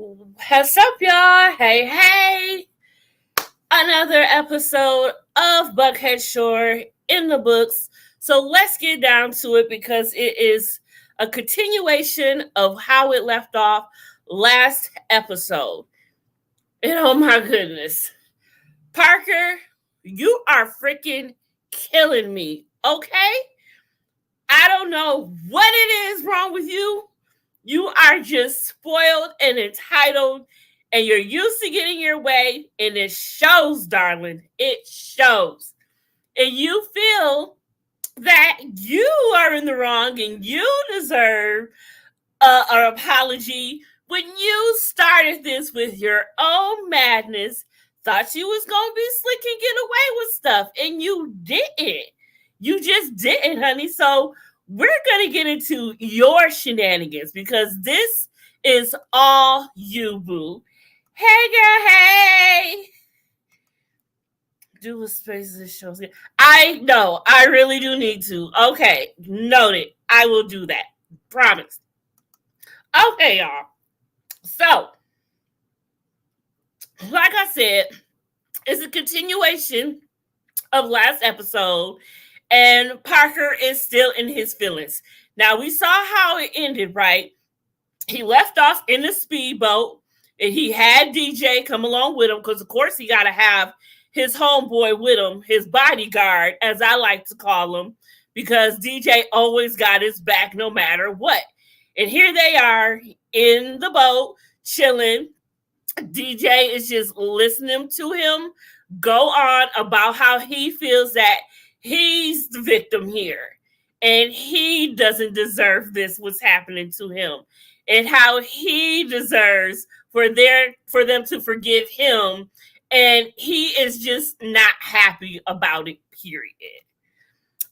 What's up, y'all? Hey. Another episode of Buckhead Shore in the books. So let's get down to it because it is a continuation of how it left off last episode. And oh my goodness. Parker, you are freaking killing me, okay? I don't know what it is wrong with you. You are just spoiled and entitled, and you're used to getting your way, and it shows, darling. It shows. And you feel that you are in the wrong and you deserve an apology when you started this with your own madness, thought you was going to be slick and get away with stuff, and you didn't. You just didn't, honey. So we're going to get into your shenanigans because this is all you, boo. Hey, girl, hey. Do a space of this show. I know. I really do need to. Okay. Noted. I will do that. Promise. Okay, y'all. So, like I said, it's a continuation of last episode. And Parker is still in his feelings. Now, we saw how it ended, right? He left off in the speedboat, and he had DJ come along with him because, of course, he got to have his homeboy with him, his bodyguard, as I like to call him, because DJ always got his back no matter what. And here they are in the boat, chilling. DJ is just listening to him go on about how he feels that he's the victim here, and he doesn't deserve this, what's happening to him, and how he deserves for them to forgive him, and he is just not happy about it, period.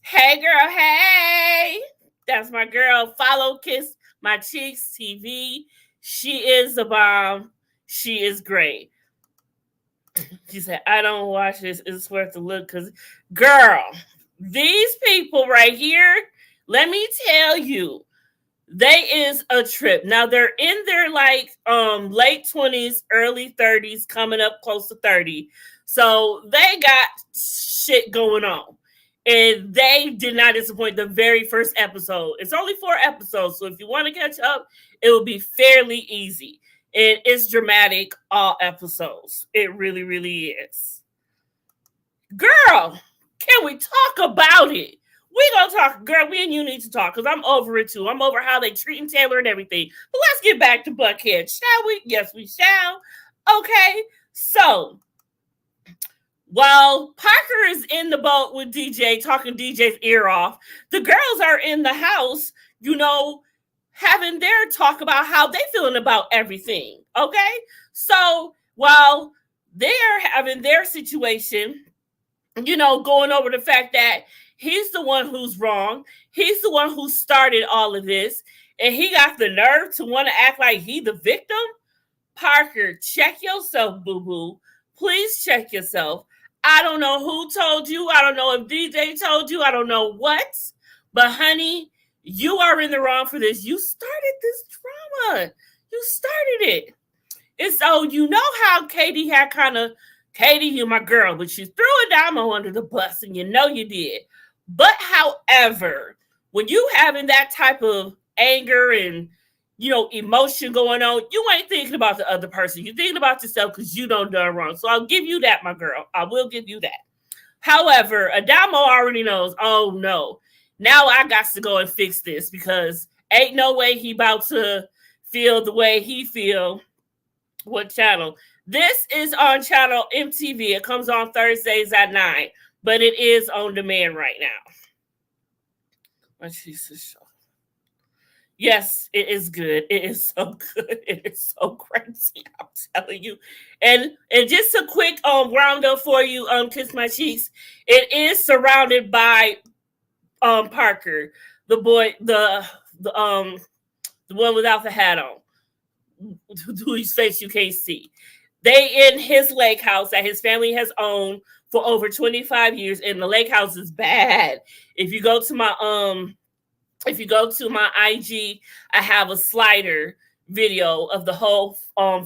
Hey, girl, hey. That's my girl. Follow Kiss My Cheeks TV. She is the bomb. She is great. She said, I don't watch this. It's worth a look because, girl, these people right here, let me tell you, they is a trip. Now, they're in their, late 20s, early 30s, coming up close to 30. So they got shit going on. And they did not disappoint the very first episode. It's only 4 episodes, so if you want to catch up, it will be fairly easy. And it's dramatic, all episodes. It really, really is. Girl, can we talk about it? We gonna talk, girl, me and you need to talk, because I'm over it too. I'm over how they treating Taylor and everything. But let's get back to Buckhead, shall we? Yes, we shall. Okay, so while Parker is in the boat with DJ, talking DJ's ear off, the girls are in the house, having their talk about how they feeling about everything, okay? So while they are having their situation, going over the fact that he's the one who's wrong, he's the one who started all of this, and he got the nerve to want to act like he the victim. Parker, check yourself, boo-boo. Please check yourself. I don't know who told you. I don't know if DJ told you. I don't know what. But, honey, you are in the wrong for this. You started this drama. You started it. And so you know how Katie, you're my girl, but she threw a damo under the bus, and you know you did. But however, when you having that type of anger and, emotion going on, you ain't thinking about the other person. You're thinking about yourself because you done wrong. So I'll give you that, my girl. I will give you that. However, Adamo already knows, oh no, now I got to go and fix this because ain't no way he about to feel the way he feel. What channel? This is on channel MTV. It comes on Thursdays at 9, but it is on demand right now. My Jesus show. Yes, it is good. It is so good. It is so crazy. I'm telling you. And just a quick roundup for you, Kiss My Cheeks. It is surrounded by Parker, the boy, the one without the hat on, whose face you can't see. They in his lake house that his family has owned for over 25 years, and the lake house is bad. If you go to my IG, I have a slider video of the whole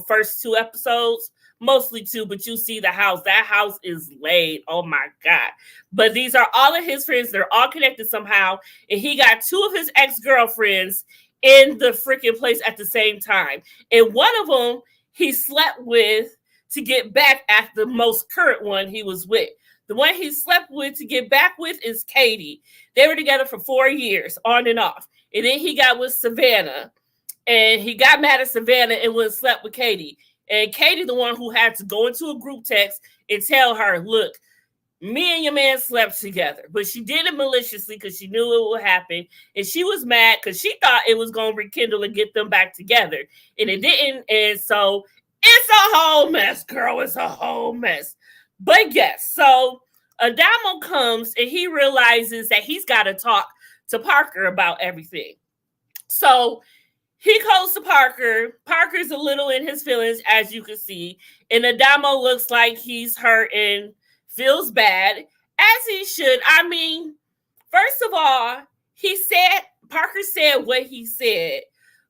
first 2 episodes. Mostly 2, but you see the house. That house is laid. Oh my God. But these are all of his friends. They're all connected somehow. And he got 2 of his ex-girlfriends in the freaking place at the same time. And one of them he slept with to get back at the most current one he was with. The one he slept with to get back with is Katie. They were together for 4 years, on and off. And then he got with Savannah. And he got mad at Savannah and went and slept with Katie. And Katie, the one who had to go into a group text and tell her, look, me and your man slept together. But she did it maliciously because she knew it would happen. And she was mad because she thought it was going to rekindle and get them back together. And it didn't. And so it's a whole mess, girl. It's a whole mess. But yes, so Adamo comes and he realizes that he's got to talk to Parker about everything. So he goes to Parker. Parker's a little in his feelings, as you can see. And Adamo looks like he's hurt and feels bad, as he should. I mean, first of all, Parker said what he said,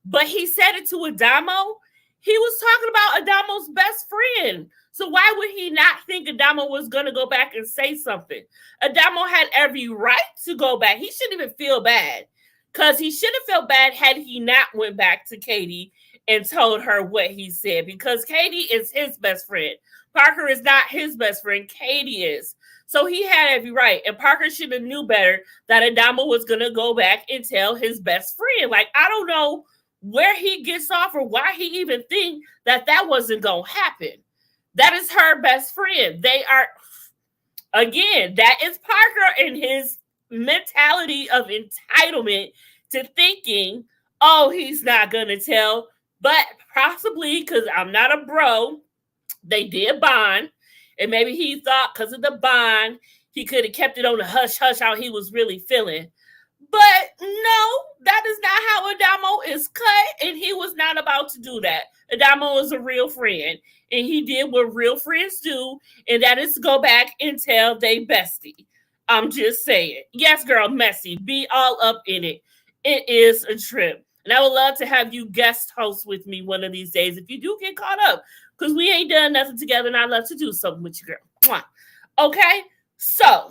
but he said it to Adamo. He was talking about Adamo's best friend. So why would he not think Adamo was going to go back and say something? Adamo had every right to go back. He shouldn't even feel bad. Because he should have felt bad had he not went back to Katie and told her what he said. Because Katie is his best friend. Parker is not his best friend. Katie is. So he had every right. And Parker should have knew better that Adamo was going to go back and tell his best friend. Like, I don't know where he gets off or why he even think that wasn't going to happen. That is her best friend. They are, again, that is Parker and his mentality of entitlement to thinking, oh, he's not going to tell, but possibly because I'm not a bro, they did bond, and maybe he thought because of the bond, he could have kept it on the hush-hush how he was really feeling. But no, that is not how Adamo is cut, and he was not about to do that. Adamo is a real friend, and he did what real friends do, and that is to go back and tell they bestie. I'm just saying. Yes, girl, messy. Be all up in it. It is a trip. And I would love to have you guest host with me one of these days if you do get caught up. Because we ain't done nothing together and I'd love to do something with you, girl. Okay? So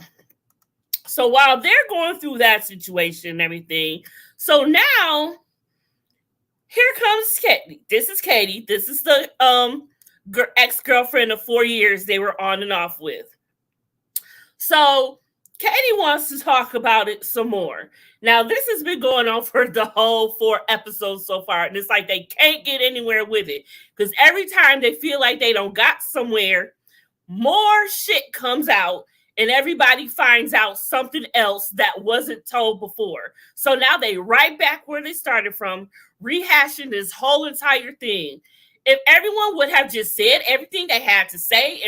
while they're going through that situation and everything, so now here comes Katie. This is Katie. This is the ex-girlfriend of 4 years they were on and off with. So Katie wants to talk about it some more. Now, this has been going on for the whole 4 episodes so far, and it's like they can't get anywhere with it because every time they feel like they don't got somewhere, more shit comes out, and everybody finds out something else that wasn't told before. So now they right back where they started from, rehashing this whole entire thing. If everyone would have just said everything they had to say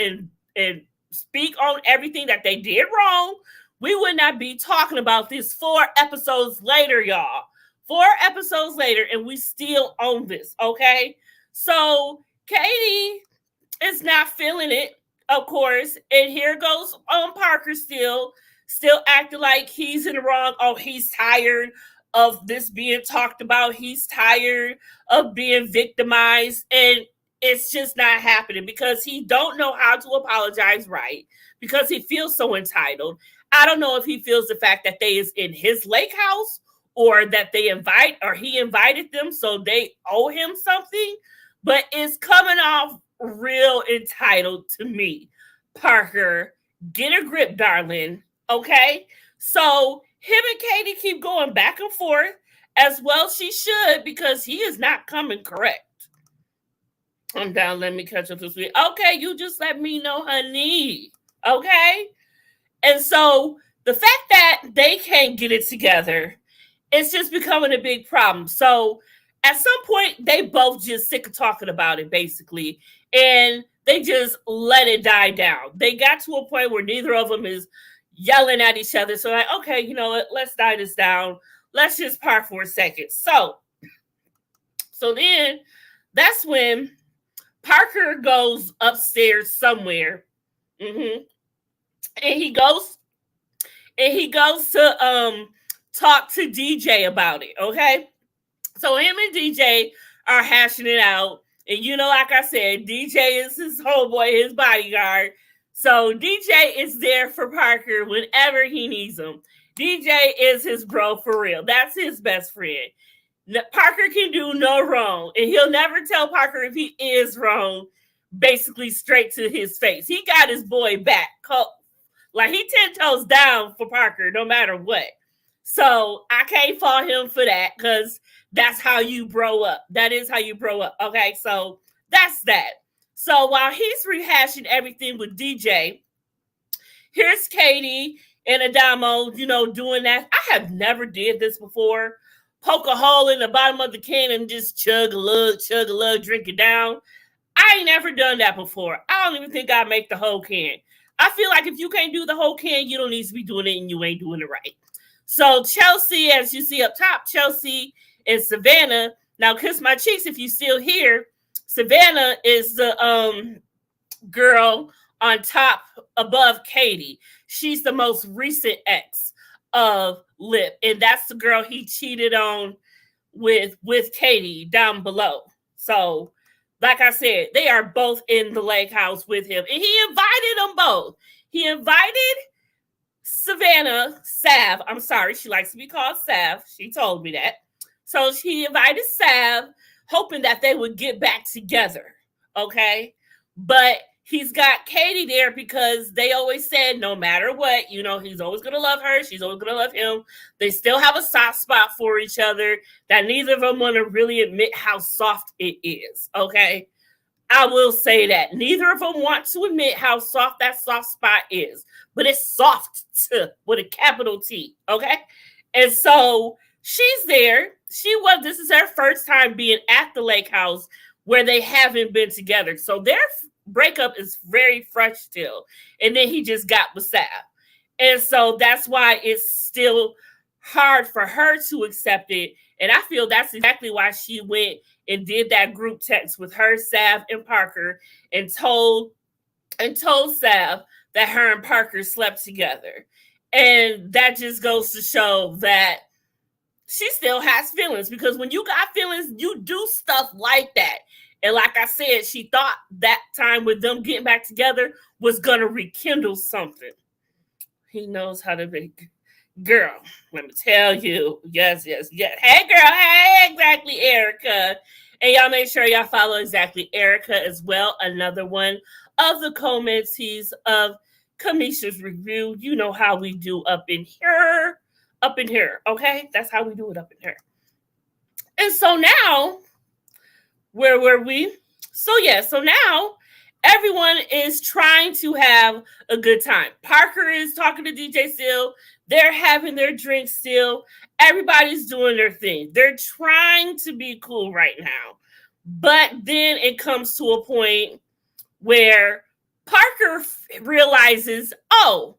and speak on everything that they did wrong, we would not be talking about this 4 episodes later, y'all. 4 episodes later, and we still own this, okay? So Katie is not feeling it, of course, and here goes Parker still acting like he's in the wrong. Oh, he's tired of this being talked about. He's tired of being victimized, and it's just not happening because he don't know how to apologize right because he feels so entitled. I don't know if he feels the fact that they is in his lake house or that he invited them so they owe him something, but it's coming off real entitled to me. Parker, get a grip, darling. Okay? So him and Katie keep going back and forth as well she should because he is not coming correct. I'm down. Let me catch up this week. Okay, you just let me know, honey. Okay? And so the fact that they can't get it together, it's just becoming a big problem. So at some point, they both just sick of talking about it, basically. And they just let it die down. They got to a point where neither of them is yelling at each other. So like, okay, you know what? Let's die this down. Let's just part for a second. So then that's when Parker goes upstairs somewhere. And he goes to talk to DJ about it, okay? So him and DJ are hashing it out. And like I said, DJ is his homeboy, his bodyguard. So DJ is there for Parker whenever he needs him. DJ is his bro for real. That's his best friend. Parker can do no wrong, and he'll never tell Parker if he is wrong, basically straight to his face. He got his boy back. Like, he 10 toes down for Parker no matter what. So I can't fault him for that, because that's how you bro up. That is how you bro up. Okay, so that's that. So while he's rehashing everything with DJ, here's Katie and Adamo, doing that. I have never did this before. Poke a hole in the bottom of the can and just chug a lug, drink it down. I ain't never done that before. I don't even think I'd make the whole can. I feel like if you can't do the whole can, you don't need to be doing it, and you ain't doing it right. So Chelsea, as you see up top, Chelsea and Savannah. Now, kiss my cheeks if you still here. Savannah is the girl on top above Katie. She's the most recent ex of Lip, and that's the girl he cheated on with Katie down below. So, like I said, they are both in the lake house with him, and he invited them both. He invited Savannah, Sav. I'm sorry, she likes to be called Sav. She told me that. So she invited Sav, hoping that they would get back together. Okay, but he's got Katie there because they always said no matter what, he's always going to love her. She's always going to love him. They still have a soft spot for each other that neither of them want to really admit how soft it is. Okay. I will say that neither of them want to admit how soft that soft spot is, but it's soft with a capital T. Okay. And so she's there. This is her first time being at the lake house where they haven't been together. So their breakup is very fresh still. And then he just got with Sav. And so that's why it's still hard for her to accept it. And I feel that's exactly why she went and did that group text with her, Sav, and Parker, and told Sav that her and Parker slept together. And that just goes to show that she still has feelings, because when you got feelings, you do stuff like that. And like I said, she thought that time with them getting back together was going to rekindle something. He knows how to make... Girl, let me tell you. Yes. Hey, girl. Hey, exactly, Erica. And y'all make sure y'all follow exactly Erica as well. Another one of the co-mentees of Kamisha's review. You know how we do up in here. Okay? That's how we do it up in here. And so now... Where were we? So now everyone is trying to have a good time. Parker is talking to DJ still. They're having their drinks still. Everybody's doing their thing. They're trying to be cool right now. But then it comes to a point where Parker realizes, oh,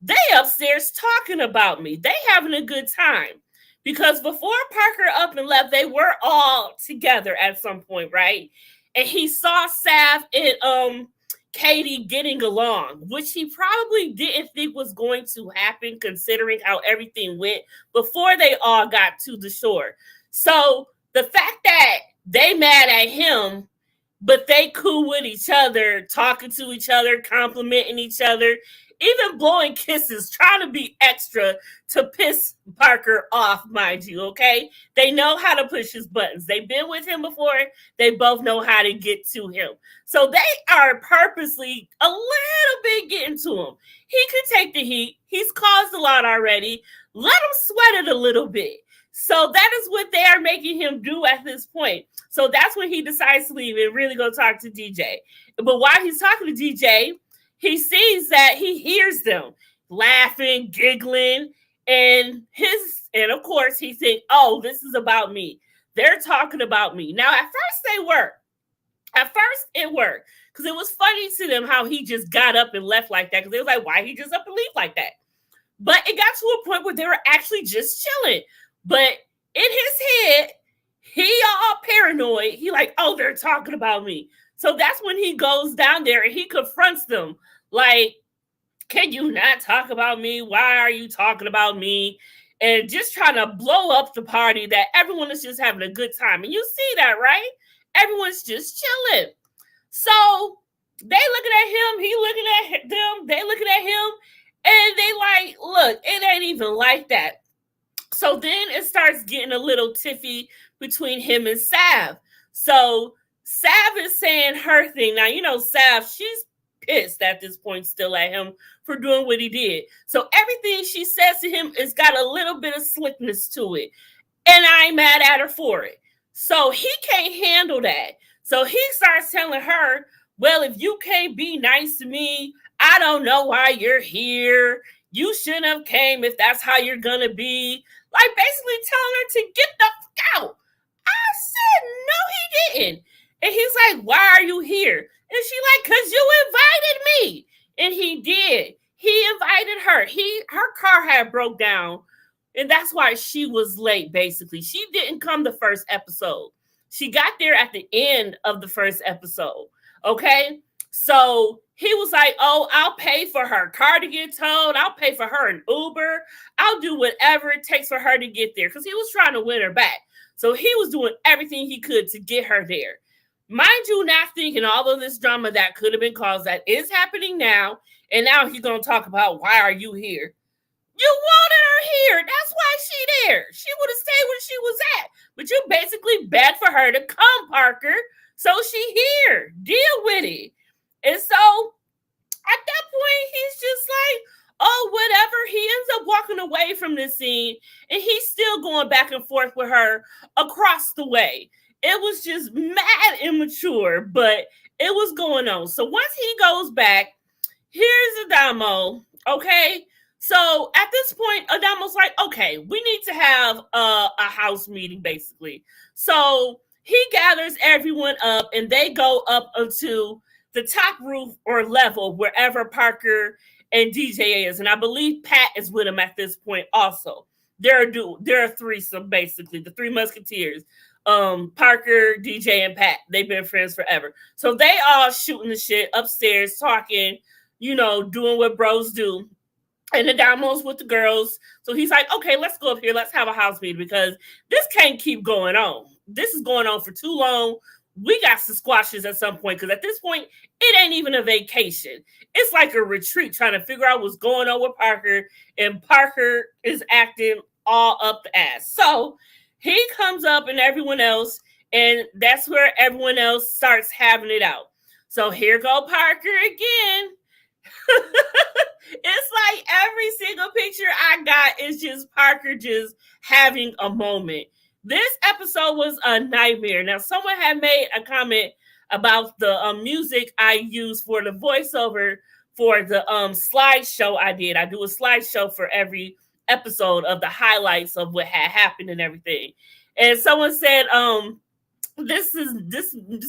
they upstairs talking about me. They having a good time. Because before Parker up and left, they were all together at some point, right? And he saw Sav and Katie getting along, which he probably didn't think was going to happen considering how everything went before they all got to the shore. So the fact that they mad at him, but they cool with each other, talking to each other, complimenting each other, even blowing kisses, trying to be extra to piss Parker off, mind you, okay? They know how to push his buttons. They've been with him before. They both know how to get to him. So they are purposely a little bit getting to him. He could take the heat. He's caused a lot already. Let him sweat it a little bit. So that is what they are making him do at this point. So that's when he decides to leave and really go talk to DJ. But while he's talking to DJ, he sees that he hears them laughing, giggling, and of course he thinks, oh, this is about me. They're talking about me. Now, at first it worked because it was funny to them how he just got up and left like that, because they was like, why he just up and leave like that? But it got to a point where they were actually just chilling. But in his head, he all paranoid. He like, oh, they're talking about me. So that's when he goes down there and he confronts them. Like, can you not talk about me? Why are you talking about me? and just trying to blow up the party that everyone is just having a good time. And you see that, right? Everyone's just chilling. So they looking at him, he looking at them, they looking at him, and they like, look, it ain't even like that. So then it starts getting a little tiffy between him and Sav. So Sav is saying her thing. Now, you know, Sav, she's pissed at this point still at him for doing what he did. So everything she says to him has got a little bit of slickness to it. And I ain't mad at her for it. So he can't handle that. So he starts telling her, well, if you can't be nice to me, I don't know why you're here. You shouldn't have came if that's how you're going to be. Like basically telling her to get the fuck out. I said, no, he didn't. And he's like, why are you here? And she like, because you invited me. And he did. He invited her. Her car had broke down. And that's why she was late, basically. She didn't come the first episode. She got there at the end of the first episode. Okay? So he was like, oh, I'll pay for her car to get towed. I'll pay for her an Uber. I'll do whatever it takes for her to get there. Because he was trying to win her back. So he was doing everything he could to get her there. Mind you, not thinking all of this drama that could have been caused that is happening now. And now he's going to talk about, why are you here? You wanted her here. That's why she there. She would have stayed where she was at. But you basically begged for her to come, Parker. So she here. Deal with it. And so at that point, he's just like, oh, whatever. He ends up walking away from this scene. And he's still going back and forth with her across the way. It was just mad immature, but it was going on. So once he goes back, here's Adamo. Okay. So at this point, Adamo's like, okay, we need to have a house meeting, basically. So he gathers everyone up and they go up onto the top roof or level wherever Parker and DJ is. And I believe Pat is with him at this point also. There are threesome, basically, the Three Musketeers. Parker, DJ, and Pat. They've been friends forever. So they all shooting the shit upstairs, talking, you know, doing what bros do. And Adamo's with the girls. So he's like, okay, let's go up here. Let's have a house meeting because this can't keep going on. This is going on for too long. We got to squash this at some point because at this point, it ain't even a vacation. It's like a retreat trying to figure out what's going on with Parker. And Parker is acting all up the ass. So he comes up and everyone else, and that's where everyone else starts having it out. So here go Parker again. It's like every single picture I got is just Parker just having a moment. This episode was a nightmare. Now, someone had made a comment about the music I use for the voiceover for the slideshow I did. I do a slideshow for every episode of the highlights of what had happened and everything. And someone said, this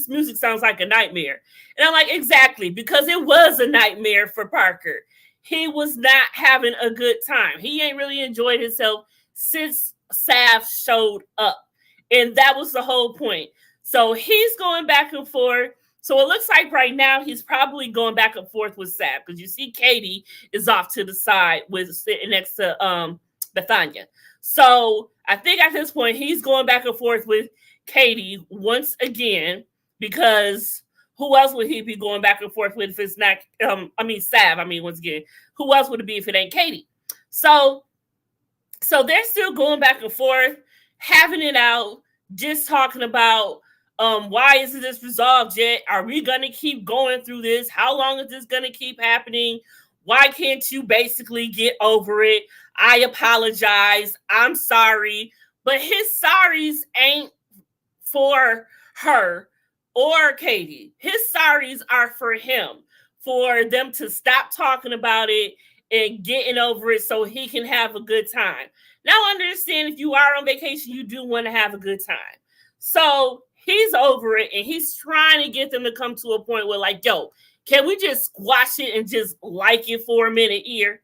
music sounds like a nightmare. And I'm like, exactly, because it was a nightmare for Parker. He was not having a good time. He ain't really enjoyed himself since Sav showed up. And that was the whole point. So he's going back and forth. So it looks like right now he's probably going back and forth with Sav because you see Katie is off to the side with sitting next to Bethania. So I think at this point he's going back and forth with Katie once again because who else would he be going back and forth with if it's not, Sav, once again, who else would it be if it ain't Katie? So they're still going back and forth, having it out, just talking about why isn't this resolved yet? Are we going to keep going through this? How long is this going to keep happening? Why can't you basically get over it? I apologize. I'm sorry. But his sorries ain't for her or Katie. His sorries are for him, for them to stop talking about it and getting over it so he can have a good time. Now, understand if you are on vacation, you do want to have a good time. So he's over it and he's trying to get them to come to a point where like, yo, can we just squash it and just like it for a minute here?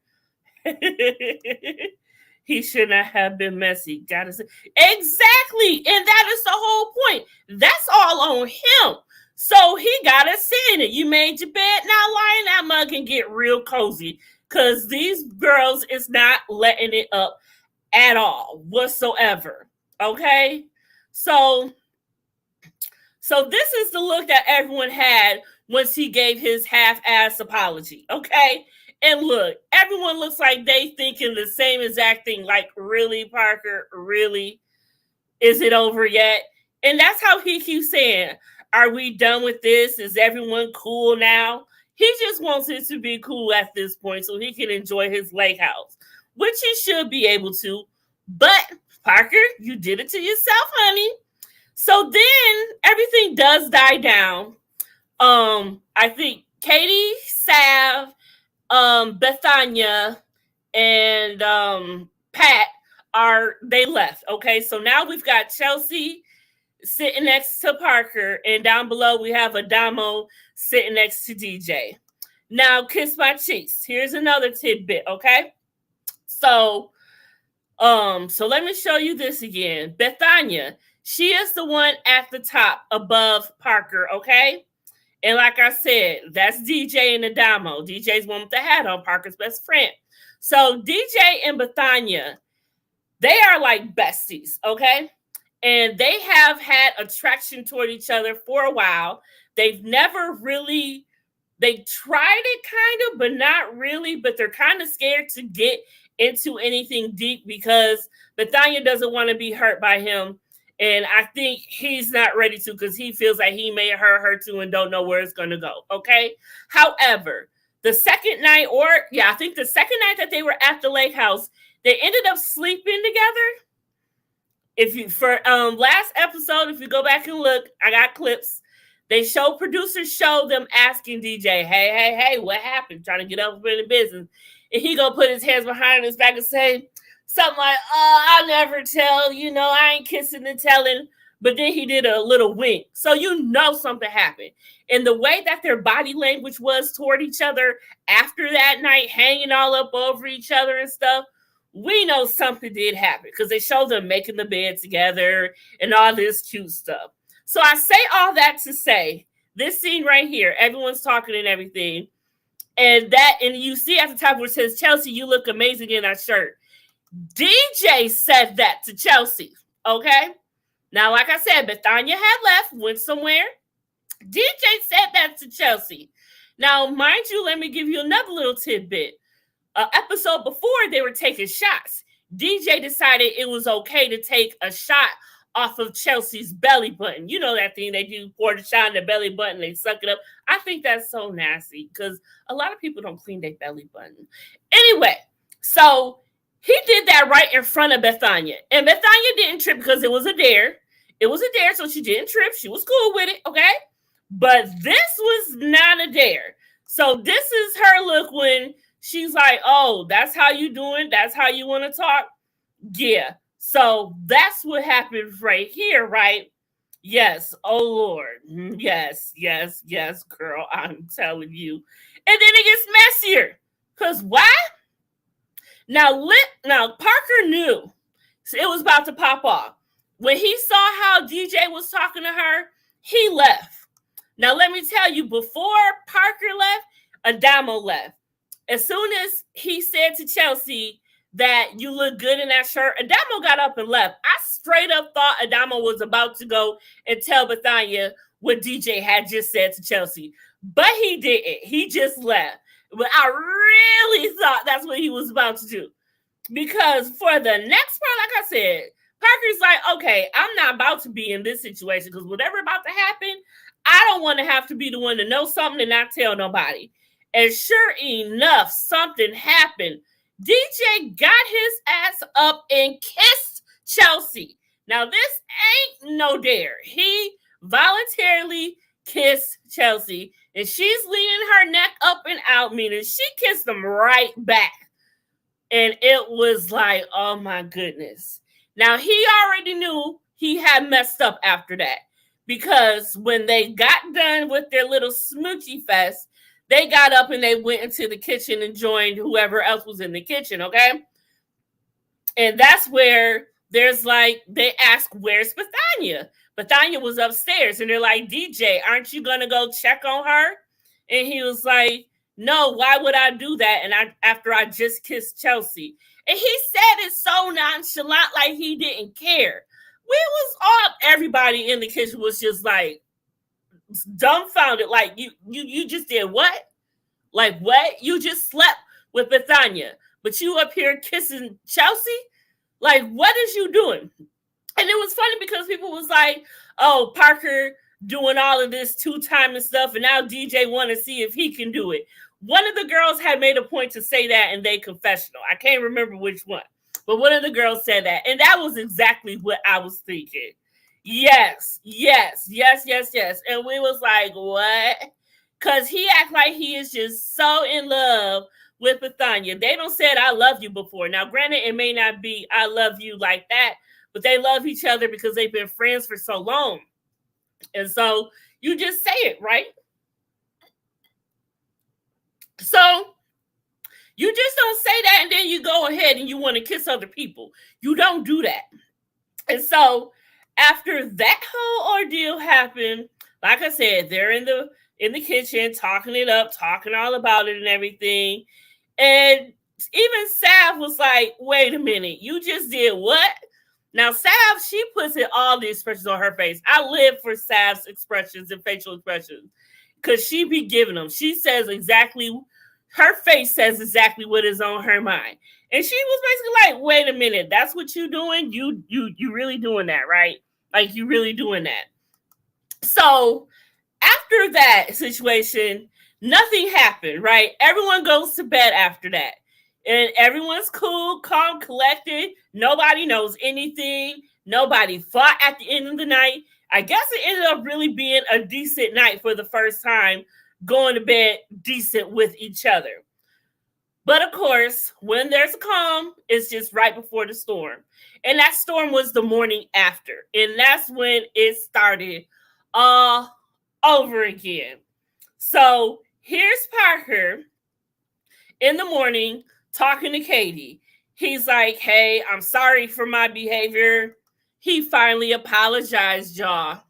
He should not have been messy. Gotta say exactly, and that is the whole point. That's all on him. So he gotta sit in it. You made your bed, now lie in that mug and get real cozy, because these girls is not letting it up at all whatsoever. Okay? So this is the look that everyone had once he gave his half-ass apology. Okay? And look, everyone looks like they thinking the same exact thing. Like, really, Parker? Really? Is it over yet? And that's how he keeps saying, are we done with this? Is everyone cool now? He just wants it to be cool at this point so he can enjoy his lake house, which he should be able to. But, Parker, you did it to yourself, honey. So then everything does die down. I think Katie, Sav, Bethania, and Pat they left. Okay, so now we've got Chelsea sitting next to Parker, and down below we have Adamo sitting next to DJ. Now, kiss my cheeks. Here's another tidbit, okay? So let me show you this again. Bethania, she is the one at the top above Parker, okay? And like I said, that's DJ and Adamo. DJ's one with the hat on, Parker's best friend. So DJ and Bethania, they are like besties, okay? And they have had attraction toward each other for a while. They've never really, they tried it kind of, but not really, but they're kind of scared to get into anything deep because Bethania doesn't want to be hurt by him. And I think he's not ready to because he feels like he may hurt her too and don't know where it's going to go, okay? However, the second night, I think the second night that they were at the lake house, they ended up sleeping together. If you last episode, if you go back and look, I got clips. Producers show them asking DJ, hey, what happened? Trying to get up in the business. And he gonna put his hands behind his back and say something like, I'll never tell, I ain't kissing and telling. But then he did a little wink. So something happened. And the way that their body language was toward each other after that night, hanging all up over each other and stuff, we know something did happen because they showed them making the bed together and all this cute stuff. So I say all that to say, this scene right here, everyone's talking and everything. And you see at the top where it says, Chelsea, you look amazing in that shirt. DJ said that to Chelsea, okay? Now, like I said, Bethania had left, went somewhere. DJ said that to Chelsea. Now, mind you, let me give you another little tidbit. Episode before, they were taking shots. DJ decided it was okay to take a shot off of Chelsea's belly button. You know that thing they do, pour the shot in the belly button, they suck it up. I think that's so nasty because a lot of people don't clean their belly button. Anyway, so he did that right in front of Bethania. And Bethania didn't trip because it was a dare. It was a dare, so she didn't trip. She was cool with it, okay? But this was not a dare. So this is her look when she's like, oh, that's how you doing? That's how you want to talk? Yeah. So that's what happened right here, right? Yes. Oh, Lord. Yes, girl. I'm telling you. And then it gets messier. Because why? Now, Parker knew it was about to pop off. When he saw how DJ was talking to her, he left. Now, let me tell you, before Parker left, Adamo left. As soon as he said to Chelsea that you look good in that shirt, Adamo got up and left. I straight up thought Adamo was about to go and tell Bethania what DJ had just said to Chelsea. But he didn't. He just left. But I really thought that's what he was about to do. Because for the next part, like I said, Parker's like, okay, I'm not about to be in this situation because whatever about to happen, I don't want to have to be the one to know something and not tell nobody. And sure enough, something happened. DJ got his ass up and kissed Chelsea. Now, this ain't no dare. He voluntarily kissed Chelsea, and she's leaning her neck up and out, meaning she kissed him right back. And it was like, oh my goodness. Now, he already knew he had messed up after that because when they got done with their little smoochy fest, they got up and they went into the kitchen and joined whoever else was in the kitchen, okay? And that's where there's like, they ask, where's Bethania? Bethania was upstairs, and they're like, DJ, aren't you going to go check on her? And he was like, No, why would I do that? And after I just kissed Chelsea. And he said it so nonchalant, like he didn't care. We was all, everybody in the kitchen was just like dumbfounded. Like, you just did what? Like, what? You just slept with Bethania, but you up here kissing Chelsea? Like, what is you doing? And it was funny because people was like, oh, Parker doing all of this two-time and stuff, and now DJ want to see if he can do it. One of the girls had made a point to say that in their confessional. I can't remember which one, but one of the girls said that, and that was exactly what I was thinking. Yes. And we was like, what? Because he act like he is just so in love with Bethania. They don't said I love you before. Now, granted, it may not be I love you like that, but they love each other because they've been friends for so long. And so you just say it, right? So you just don't say that and then you go ahead and you want to kiss other people. You don't do that. And so after that whole ordeal happened, like I said, they're in the kitchen talking it up, talking all about it and everything. And even Sav was like, wait a minute, you just did what? Now, Sav, she puts in all the expressions on her face. I live for Sav's expressions and facial expressions because she be giving them. She says exactly, her face says exactly what is on her mind. And she was basically like, wait a minute, that's what you doing? You really doing that, right? Like, you really doing that. So after that situation, nothing happened, right? Everyone goes to bed after that. And everyone's cool, calm, collected. Nobody knows anything. Nobody fought at the end of the night. I guess it ended up really being a decent night for the first time, going to bed decent with each other. But of course, when there's a calm, it's just right before the storm. And that storm was the morning after. And that's when it started all over again. So here's Parker in the morning talking to Katie. He's like, hey, I'm sorry for my behavior. He finally apologized, y'all.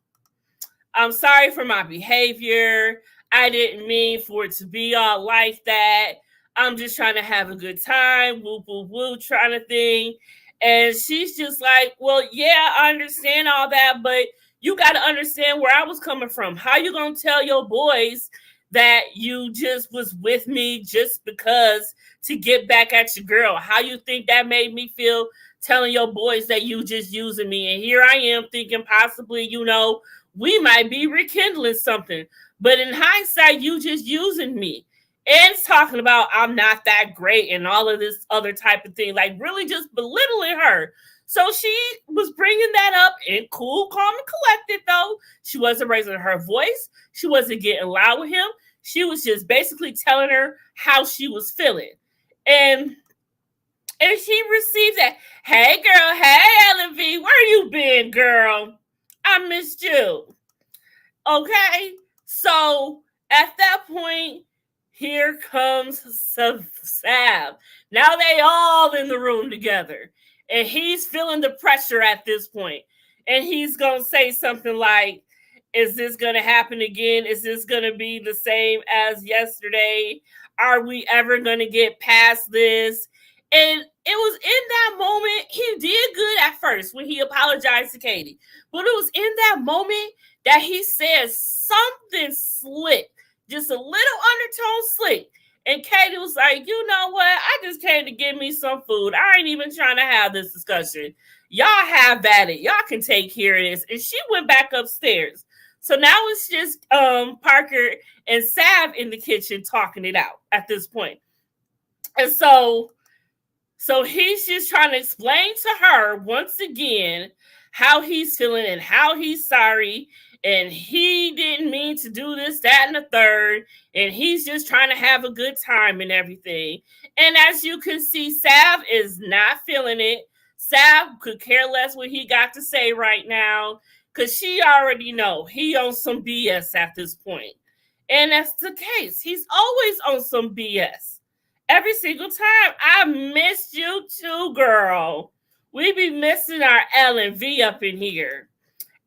I'm sorry for my behavior. I didn't mean for it to be all like that. I'm just trying to have a good time, whoop, whoop, whoop, trying to thing. And she's just like, well, yeah, I understand all that, but you got to understand where I was coming from. How you going to tell your boys that you just was with me just because to get back at your girl? How you think that made me feel telling your boys that you just using me? And here I am thinking possibly, we might be rekindling something. But in hindsight, you just using me. And talking about I'm not that great and all of this other type of thing, like really just belittling her. So she was bringing that up in cool, calm, and collected, though. She wasn't raising her voice. She wasn't getting loud with him. She was just basically telling her how she was feeling. And she received that, hey, girl, hey, Ellen V, where you been, girl? I missed you. Okay? So at that point, here comes Sav. Now they all in the room together. And he's feeling the pressure at this point. And he's going to say something like, is this going to happen again? Is this going to be the same as yesterday? Are we ever going to get past this? And it was in that moment, he did good at first when he apologized to Katie. But it was in that moment that he said something slick, just a little undertone slick. And Katie was like, you know what? I just came to get me some food. I ain't even trying to have this discussion. Y'all have at it. Y'all can take care of this. And she went back upstairs. So now it's just Parker and Sav in the kitchen talking it out at this point. And so he's just trying to explain to her once again how he's feeling and how he's sorry. And he didn't mean to do this, that, and the third. And he's just trying to have a good time and everything. And as you can see, Sav is not feeling it. Sav could care less what he got to say right now, because she already know he on some BS at this point. And that's the case. He's always on some BS. Every single time. I missed you too, girl. We be missing our L and V up in here.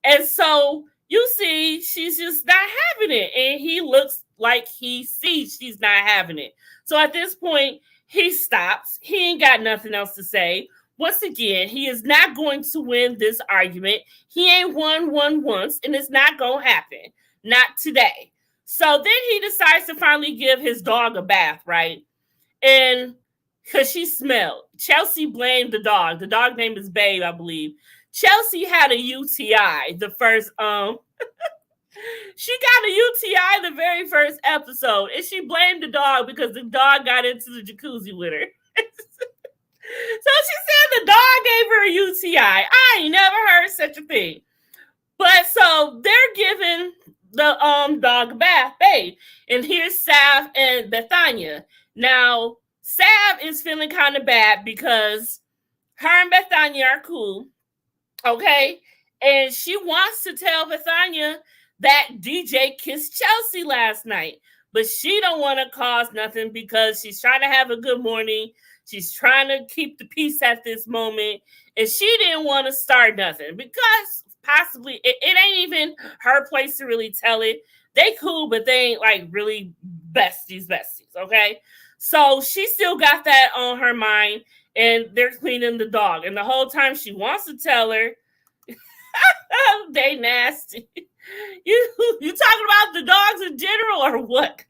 And so you see, she's just not having it. And he looks like he sees she's not having it. So at this point, he stops. He ain't got nothing else to say. Once again, he is not going to win this argument. He ain't won one once, and it's not going to happen. Not today. So then he decides to finally give his dog a bath, right? And because she smelled, Chelsea blamed the dog. The dog name is Babe, I believe. Chelsea had a UTI the first, she got a UTI the very first episode, and she blamed the dog because the dog got into the jacuzzi with her. So she said the dog gave her a UTI. I ain't never heard such a thing. But so they're giving the dog a bath, Babe. And here's Sav and Bethania. Now, Sav is feeling kind of bad because her and Bethania are cool. Okay? And she wants to tell Bethania that DJ kissed Chelsea last night. But she don't want to cause nothing because she's trying to have a good morning. She's trying to keep the peace at this moment. And she didn't want to start nothing because possibly it ain't even her place to really tell it. They cool, but they ain't like really besties, okay? So she still got that on her mind, and they're cleaning the dog. And the whole time she wants to tell her, they nasty. You talking about the dogs in general or what?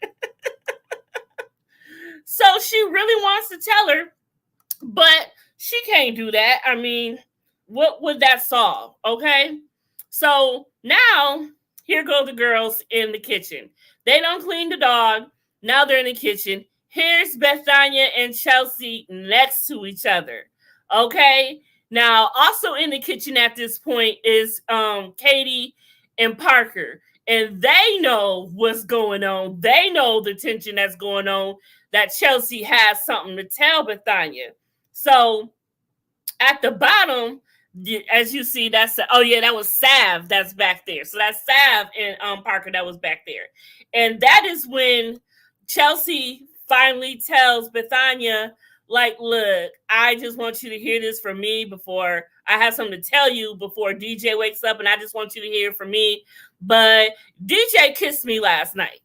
So she really wants to tell her, but she can't do that. I mean, what would that solve? Okay. So now here go the girls in the kitchen. They don't clean the dog. Now they're in the kitchen. Here's Bethania and Chelsea next to each other. Okay. Now also in the kitchen at this point is Katie and Parker. And they know what's going on. They know the tension that's going on, that Chelsea has something to tell Bethania. So at the bottom, as you see, that was Sav that's back there. So that's Sav and Parker that was back there. And that is when Chelsea finally tells Bethania, like, look, I just want you to hear this from me before I have something to tell you before DJ wakes up, and I just want you to hear from me. But DJ kissed me last night.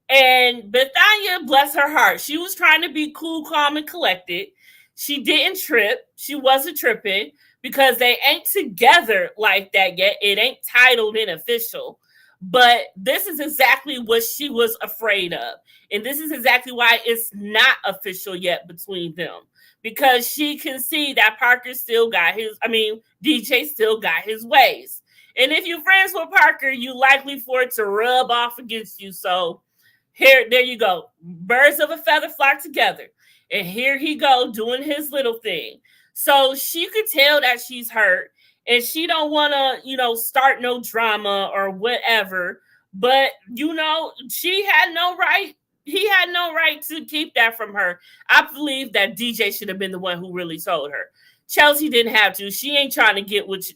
And Bethania, bless her heart, she was trying to be cool, calm, and collected. She didn't trip. She wasn't tripping because they ain't together like that yet. It ain't titled and official. But this is exactly what she was afraid of. And this is exactly why it's not official yet between them. Because she can see that Parker still got DJ still got his ways. And if you're friends with Parker, you likely for it to rub off against you. So there you go. Birds of a feather flock together. And here he go doing his little thing. So she could tell that she's hurt. And she don't want to, start no drama or whatever. But, she had no right. He had no right to keep that from her. I believe that DJ should have been the one who really told her. Chelsea didn't have to. She ain't trying to get with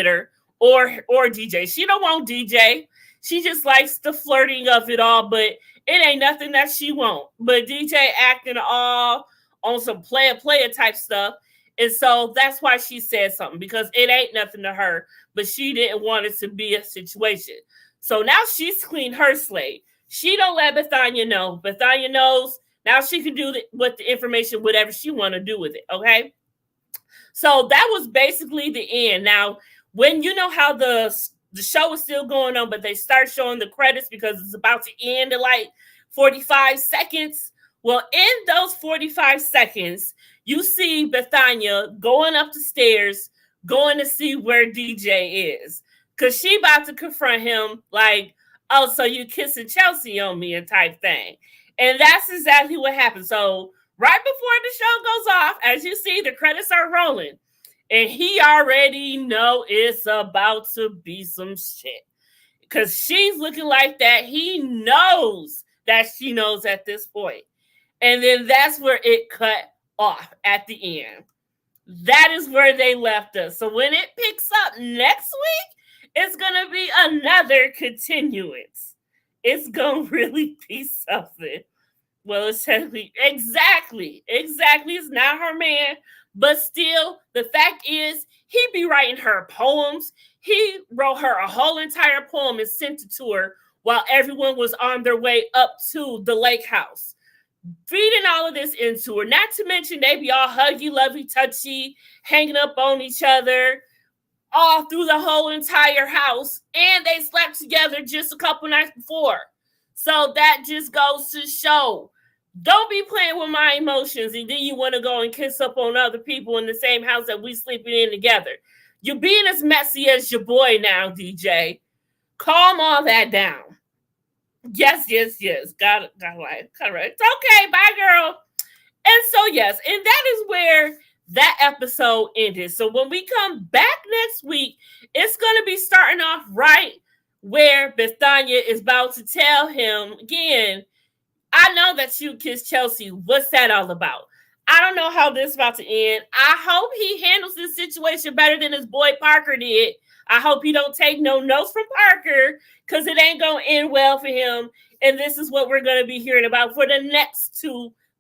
her or DJ. She don't want DJ. She just likes the flirting of it all, but it ain't nothing that she won't. But DJ acting all on some player type stuff. And so that's why she said something, because it ain't nothing to her, but she didn't want it to be a situation. So now she's cleaned her slate. She don't let Bethania know. Bethania knows. Now she can do with the information, whatever she want to do with it, okay? So that was basically the end. Now, when you know how the show is still going on, but they start showing the credits because it's about to end in like 45 seconds. Well, in those 45 seconds, you see Bethania going up the stairs, going to see where DJ is. Because she about to confront him like, oh, so you kissing Chelsea on me and type thing. And that's exactly what happened. So right before the show goes off, as you see, the credits are rolling. And he already know it's about to be some shit. Because she's looking like that. He knows that she knows at this point. And then that's where it cut off at the end. That is where they left us. So when it picks up next week, it's going to be another continuance. It's going to really be something. Well, it's exactly. It's not her man. But still, the fact is, he be writing her poems. He wrote her a whole entire poem and sent it to her while everyone was on their way up to the lake house. Feeding all of this into her. Not to mention they be all huggy, lovey, touchy, hanging up on each other all through the whole entire house. And they slept together just a couple nights before. So that just goes to show, don't be playing with my emotions and then you want to go and kiss up on other people in the same house that we sleeping in together. You're being as messy as your boy now, DJ. Calm all that down. Yes. Got it. Correct. Okay, bye, girl. And so, yes, and that is where that episode ended. So when we come back next week, it's going to be starting off right where Bethania is about to tell him again, I know that you kissed Chelsea. What's that all about? I don't know how this is about to end. I hope he handles this situation better than his boy Parker did. I hope he don't take no notes from Parker because it ain't going to end well for him. And this is what we're going to be hearing about for the next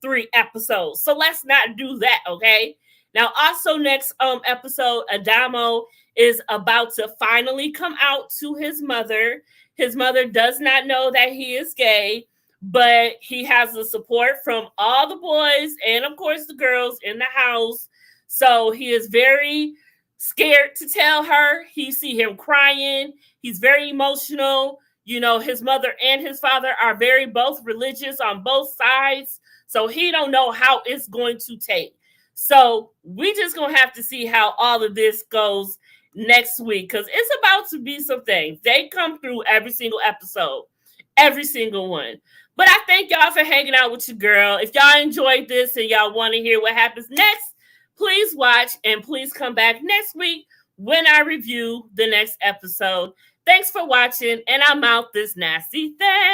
2-3 episodes. So let's not do that, okay? Now, also next episode, Adamo is about to finally come out to his mother. His mother does not know that he is gay, but he has the support from all the boys and, of course, the girls in the house. So he is very scared to tell her. He see him crying. He's very emotional. You know, his mother and his father are very both religious on both sides. So he don't know how it's going to take. So we just going to have to see how all of this goes next week because it's about to be some things. They come through every single episode, every single one. But I thank y'all for hanging out with your girl. If y'all enjoyed this and y'all want to hear what happens next, please watch and please come back next week when I review the next episode. Thanks for watching, and I'm out this nasty thing.